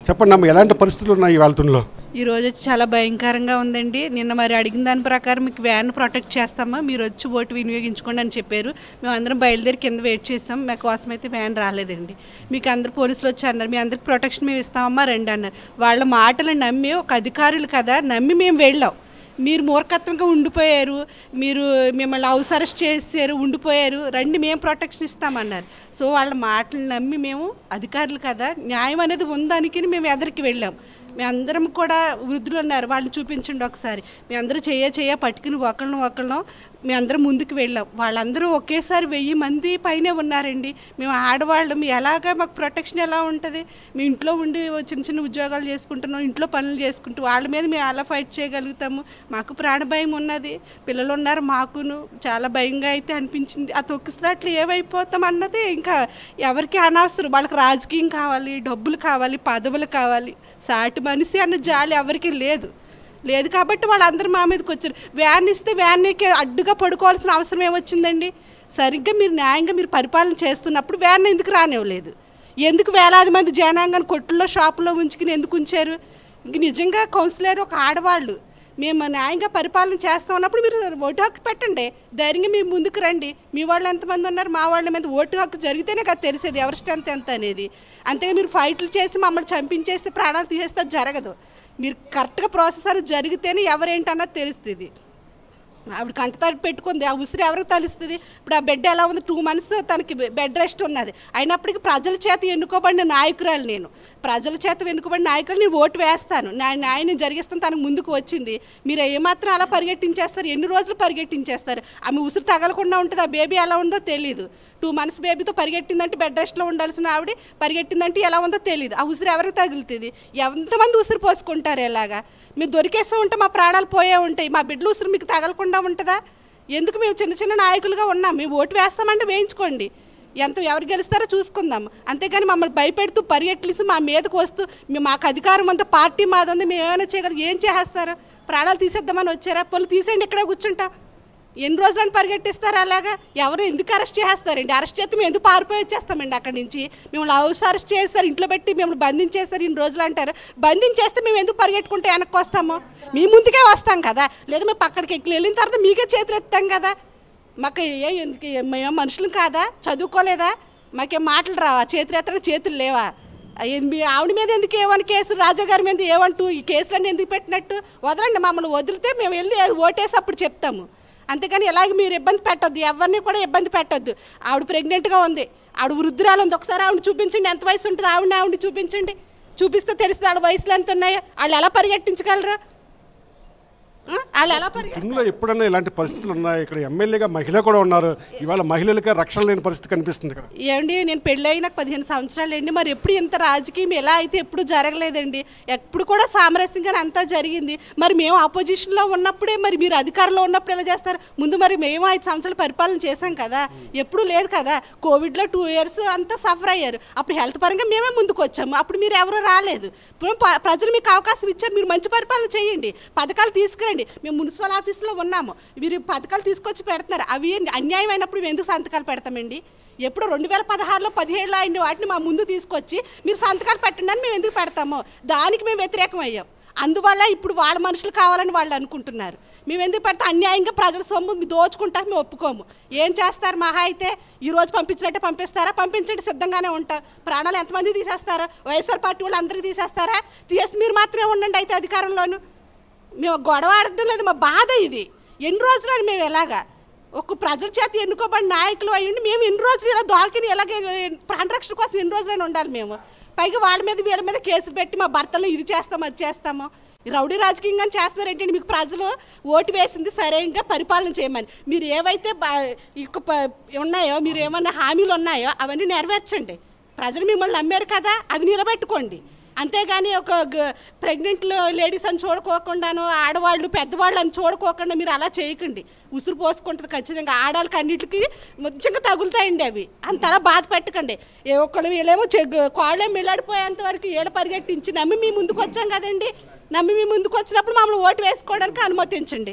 చెప్పండి అమ్మ, ఎలాంటి పరిస్థితులు ఉన్నాయి ఈ వెళ్తుండలో? ఈరోజు చాలా భయంకరంగా ఉందండి. నిన్న మరి అడిగిన దాని ప్రకారం మీకు వ్యాన్ ప్రొటెక్ట్ చేస్తామా, మీరు వచ్చి ఓటు వినియోగించుకోండి అని చెప్పారు. మేము అందరం బయలుదేరి కింద వెయిట్ చేస్తాం. మా కోసం అయితే వ్యాన్ రాలేదండి. మీకు అందరు పోలీసులు వచ్చి అన్నారు, మీ అందరికి ప్రొటెక్షన్ మేము ఇస్తామమ్మా రండి అన్నారు. వాళ్ళ మాటలు నమ్మి, ఒక అధికారులు కదా నమ్మి మేము వెళ్ళాం. మీరు మూర్ఖత్వంగా ఉండిపోయారు, మీరు మిమ్మల్ని హౌస్ అరెస్ట్ చేశారు, ఉండిపోయారు, రండి మేము ప్రొటెక్షన్ ఇస్తామన్నారు. సో వాళ్ళ మాటలు నమ్మి మేము అధికారులు కదా, న్యాయం అనేది ఉందానికి మేము ఎదరికి వెళ్ళాం. మేమందరం కూడా వృద్ధులు ఉన్నారు, వాళ్ళని చూపించండి ఒకసారి. మేమందరూ చెయ్య పట్టుకుని ఒకళ్ళను మీ అందరం ముందుకు వెళ్ళాం. వాళ్ళందరూ ఒకేసారి 1000 మంది పైనే ఉన్నారండి. మేము ఆడవాళ్ళం, ఎలాగా మాకు ప్రొటెక్షన్ ఎలా ఉంటుంది? మేము ఇంట్లో ఉండి చిన్న ఉద్యోగాలు చేసుకుంటున్నాం, ఇంట్లో పనులు చేసుకుంటూ వాళ్ళ మీద మేము ఎలా ఫైట్ చేయగలుగుతాము? మాకు ప్రాణభయం ఉన్నది, పిల్లలు ఉన్నారు, మాకును చాలా భయంగా అయితే అనిపించింది. ఆ తొక్కిసలాట్లు ఏమైపోతాం అన్నది ఇంకా ఎవరికి అనవసరం. వాళ్ళకి రాజకీయం కావాలి, డబ్బులు కావాలి, పదవులు కావాలి, సాటి మనిషి అన్న జాలి ఎవరికి లేదు కాబట్టి వాళ్ళందరూ మా మీదకి వచ్చారు. వ్యాన్ ఇస్తే వ్యాన్కి అడ్డుగా పడుకోవాల్సిన అవసరం ఏమొచ్చిందండి? సరిగ్గా మీరు న్యాయంగా మీరు పరిపాలన చేస్తున్నప్పుడు వ్యాన్ ఎందుకు రానివ్వలేదు? ఎందుకు వేలాది మంది జనాంగాన్ని కొట్టుల్లో షాపులో ఉంచుకుని ఎందుకు ఉంచారు? ఇంక నిజంగా కౌన్సిలర్ ఒక ఆడవాళ్ళు, మేము న్యాయంగా పరిపాలన చేస్తామన్నప్పుడు మీరు ఓటు హక్కు పెట్టండి, ధైర్యంగా మీరు ముందుకు రండి. మీ వాళ్ళు ఎంతమంది ఉన్నారు, మా వాళ్ళ మీద ఓటు హక్కు జరిగితేనే కదా తెలిసేది ఎవరి స్ట్రెంత్ ఎంత అనేది. అంతేగా మీరు ఫైట్లు చేసి మమ్మల్ని చంపించేసి ప్రాణాలు తీసేస్తే జరగదు. మీరు కరెక్ట్గా ప్రాసెస్ జరిగితేనే ఎవరేంటన్నది తెలుస్తుంది. ఆవిడ కంటతడి పెట్టుకుంది, ఆ ఉసిరి ఎవరికి తెలుస్తుంది? ఇప్పుడు ఆ బెడ్ ఎలా ఉంది, 2 months తనకి బెడ్ రెస్ట్ ఉన్నది. అయినప్పటికీ ప్రజల చేత ఎన్నుకోబడిన నాయకురాలు నేను, ప్రజల చేత ఎన్నుకోబడిన నాయకులు నేను ఓటు వేస్తాను, న్యాయం జరిగిస్తాను. తనకు ముందుకు వచ్చింది. మీరు ఏమాత్రం అలా పరిగెట్టించేస్తారు? ఎన్ని రోజులు పరిగెట్టించేస్తారు? ఆమె ఉసిరి తగలకుండా ఉంటుంది, ఆ బేబీ ఎలా ఉందో తెలియదు. 2 months బేబీతో పరిగెట్టిందంటే, బెడ్ రెస్ట్లో ఉండాల్సిన ఆవిడ పరిగెట్టిందంటే ఎలా ఉందో తెలియదు. ఆ ఉసిరి ఎవరికి తగులుతుంది? ఎంతమంది ఉసిరి పోసుకుంటారు? ఎలాగా మీరు దొరికేస్తూ ఉంటే మా ప్రాణాలు పోయే ఉంటాయి. మా బిడ్డలు ఉసిరి మీకు తగలకుండా ఉంటుందా? ఎందుకు? మేము చిన్న నాయకులుగా ఉన్నాం, మేము ఓటు వేస్తామంటే వేయించుకోండి, ఎవరు గెలుస్తారో చూసుకుందాం. అంతేగాని మమ్మల్ని భయపెడుతూ పరిగెట్లేసి మా మీదకు వస్తూ మాకు అధికారం అంతా పార్టీ మాది, మేము ఏమైనా చేయగలం, ఏం చేసేస్తారు? ప్రాణాలు తీసేద్దామని వచ్చారా? పొలు తీసేయండి, ఇక్కడే కూర్చుంటాం. ఎన్ని రోజులని పరిగెట్టిస్తారు? అలాగా ఎవరు ఎందుకు అరెస్ట్ చేస్తారండి? అరెస్ట్ చేస్తే మేము ఎందుకు పారిపోయి వచ్చేస్తామండి అక్కడి నుంచి? మిమ్మల్ని హౌస్ అరెస్ట్ చేస్తారు, ఇంట్లో పెట్టి మిమ్మల్ని బంధించేస్తారు ఇన్ని రోజులు అంటారు. బంధించేస్తే మేము ఎందుకు పరిగెట్టుకుంటే వెనక్కి వస్తాము? మీ ముందుకే వస్తాం కదా, లేదా మేము పక్కడికి ఎక్కి వెళ్ళిన తర్వాత మీకే చేతులు ఎత్తాం కదా. మాకు ఎందుకు, మేము మనుషులు కాదా? చదువుకోలేదా? మాకేం మాటలు రావా? చేతులు ఎత్తడానికి చేతులు లేవా? ఆవిడ మీద ఎందుకు ఏమని కేసు, రాజాగారి మీద ఏమంటూ ఈ కేసులన్నీ ఎందుకు పెట్టినట్టు? వదలండి, మమ్మల్ని వదిలితే మేము వెళ్ళి ఓటేసి అప్పుడు చెప్తాము. అంతేకాని ఎలాగ మీరు ఇబ్బంది పెట్టొద్దు, ఎవరిని కూడా ఇబ్బంది పెట్టొద్దు. ఆవిడ ప్రెగ్నెంట్గా ఉంది, ఆవిడ వృద్ధురాలు ఉంది. ఒకసారి ఆవిడ చూపించండి, ఎంత వయసు ఉంటుంది ఆవిడని చూపించండి. చూపిస్తే తెలుస్తుంది ఆవిడ వయసులో ఎంత ఉన్నాయో. వాళ్ళు ఎలా పరిగెట్టించగలరు? ఇందులో ఎప్పుడన్నా ఇలాంటి పరిస్థితులు ఉన్నాయి? ఇక్కడ ఎమ్మెల్యేగా మహిళ కూడా ఉన్నారు, ఇవాళ మహిళలకే రక్షణ లేని పరిస్థితి కనిపిస్తుంది ఇక్కడ. ఏమండి, నేను పెళ్ళి నాకు 15 సంవత్సరాలు అండి. మరి ఎప్పుడు ఇంత రాజకీయం ఎలా అయితే ఎప్పుడు జరగలేదండి. ఎప్పుడు కూడా సామరస్యంగానే అంతా జరిగింది. మరి మేము ఆపోజిషన్లో ఉన్నప్పుడే, మరి మీరు అధికారంలో ఉన్నప్పుడు ఎలా చేస్తారు? ముందు మరి మేము 5 సంవత్సరాలు పరిపాలన చేశాం కదా, ఎప్పుడు లేదు కదా. కోవిడ్లో 2 years అంతా సఫర్ అయ్యారు. అప్పుడు హెల్త్ పరంగా మేమే ముందుకు వచ్చాము, అప్పుడు మీరు ఎవరూ రాలేదు. ఇప్పుడు ప్రజలు మీకు అవకాశం ఇచ్చారు, మీరు మంచి పరిపాలన చేయండి, పథకాలు తీసుకురండి. మేము మున్సిపల్ ఆఫీస్లో ఉన్నాము, మీరు పథకాలు తీసుకొచ్చి పెడుతున్నారు. అవి అన్యాయం అయినప్పుడు మేము ఎందుకు సంతకాలు పెడతామండి? ఎప్పుడు 2016లో 17లో అయిన వాటిని మా ముందు తీసుకొచ్చి మీరు సంతకాలు పెట్టండి అని మేము ఎందుకు పెడతాము? దానికి మేము వ్యతిరేకం అయ్యాం. అందువల్ల ఇప్పుడు వాళ్ళ మనుషులు కావాలని వాళ్ళు అనుకుంటున్నారు. మేము ఎందుకు పెడతాం? అన్యాయంగా ప్రజల సొమ్ము దోచుకుంటా మేము ఒప్పుకోము. ఏం చేస్తారు? మహా అయితే ఈరోజు పంపించినట్టే పంపిస్తారా? పంపించండి, సిద్ధంగానే ఉంటాం. ప్రాణాలు ఎంతమంది తీసేస్తారా? వైఎస్ఆర్ పార్టీ వాళ్ళు అందరికీ తీసేస్తారా? తీసి మీరు మాత్రమే ఉండండి అయితే అధికారంలోను. మేము గొడవ ఆడటం లేదు, మా బాధ ఇది. ఎన్ని రోజులని మేము ఎలాగా ఒక ప్రజల చేత ఎన్నుకోబడిన నాయకులు అయ్యండి, మేము ఎన్ని రోజులు ఇలా దోకిని ఎలాగే ప్రాణరక్షణ కోసం ఎన్ని రోజులైనా ఉండాలి మేము? పైగా వాళ్ళ మీద వీళ్ళ మీద కేసులు పెట్టి మా భర్తలు ఇది చేస్తాము అది చేస్తాము. రౌడీ రాజకీయంగా చేస్తున్నారు ఏంటంటే? మీకు ప్రజలు ఓటు వేసింది సరైనగా పరిపాలన చేయమని. మీరు ఏవైతే ఉన్నాయో, మీరు ఏమన్నా హామీలు ఉన్నాయో అవన్నీ నెరవేర్చండి. ప్రజలు మిమ్మల్ని నమ్మారు కదా, అది నిలబెట్టుకోండి. అంతేగాని ఒక ప్రెగ్నెంట్ లేడీస్ అని చూడుకోకుండాను, ఆడవాళ్ళు పెద్దవాళ్ళు అని చూడుకోకుండా మీరు అలా చేయకండి. ఉసురు పోసుకుంటుంది ఖచ్చితంగా, ఆడవాళ్ళకి అన్నిటికీ ముఖ్యంగా తగులుతాయండి అవి. అంతలా బాధ పెట్టకండి. ఒక్కళ్ళు వీళ్ళేమో కాళ్ళేమో మిల్లాడిపోయేంత వరకు ఏడ పరిగెట్టించి నమ్మి మీ ముందుకు వచ్చాం కదండి. నమ్మి మీ ముందుకు వచ్చినప్పుడు మమ్మల్ని ఓటు వేసుకోవడానికి అనుమతించండి.